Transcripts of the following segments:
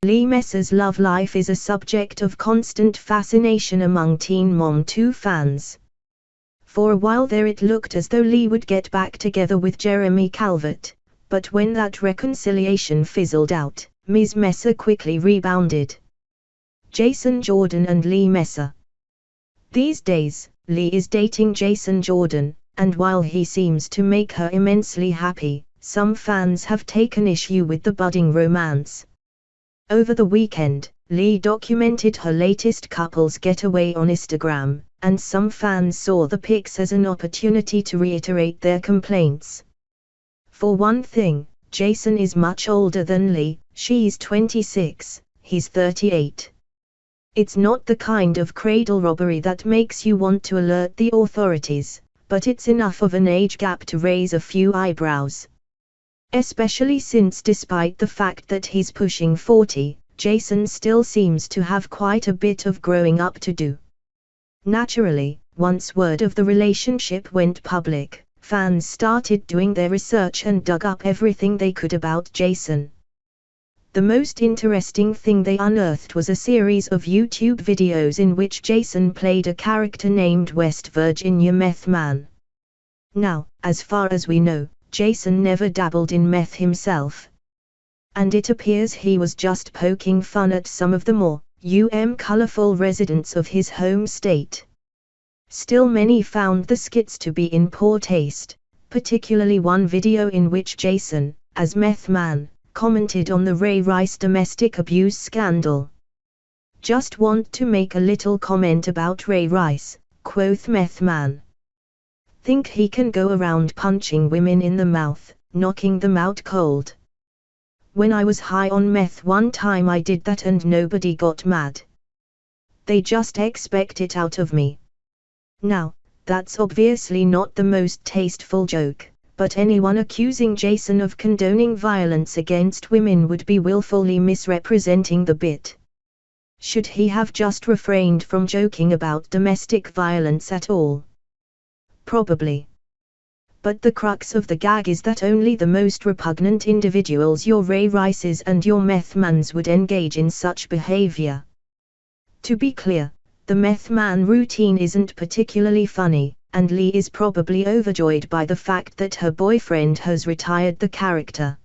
Lee Messer's love life is a subject of constant fascination among Teen Mom 2 fans. For a while there it looked as though Lee would get back together with Jeremy Calvert, but when that reconciliation fizzled out, Ms. Messer quickly rebounded. Jason Jordan and Lee Messer. These days, Lee is dating Jason Jordan, and while he seems to make her immensely happy, some fans have taken issue with the budding romance. Over the weekend, Lee documented her latest couple's getaway on Instagram, and some fans saw the pics as an opportunity to reiterate their complaints. For one thing, Jason is much older than Lee, she's 26, he's 38. It's not the kind of cradle robbery that makes you want to alert the authorities, but it's enough of an age gap to raise a few eyebrows. Especially since despite the fact that he's pushing 40, Jason still seems to have quite a bit of growing up to do. Naturally, once word of the relationship went public, fans started doing their research and dug up everything they could about Jason. The most interesting thing they unearthed was a series of YouTube videos in which Jason played a character named West Virginia Meth Man. Now, as far as we know, Jason never dabbled in meth himself. And it appears he was just poking fun at some of the more colorful residents of his home state. Still, many found the skits to be in poor taste, particularly one video in which Jason, as Meth Man, commented on the Ray Rice domestic abuse scandal. Just want to make a little comment about Ray Rice, quoth Meth Man. Think he can go around punching women in the mouth, knocking them out cold. When I was high on meth one time I did that and nobody got mad. They just expect it out of me. Now, that's obviously not the most tasteful joke, but anyone accusing Jason of condoning violence against women would be willfully misrepresenting the bit. Should he have just refrained from joking about domestic violence at all? Probably. But the crux of the gag is that only the most repugnant individuals, your Ray Rices and your Meth Mans, would engage in such behavior. To be clear, the Meth Man routine isn't particularly funny, and Lee is probably overjoyed by the fact that her boyfriend has retired the character.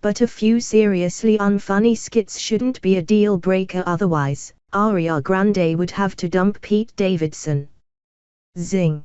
But a few seriously unfunny skits shouldn't be a deal breaker, otherwise, Ariana Grande would have to dump Pete Davidson. Zing.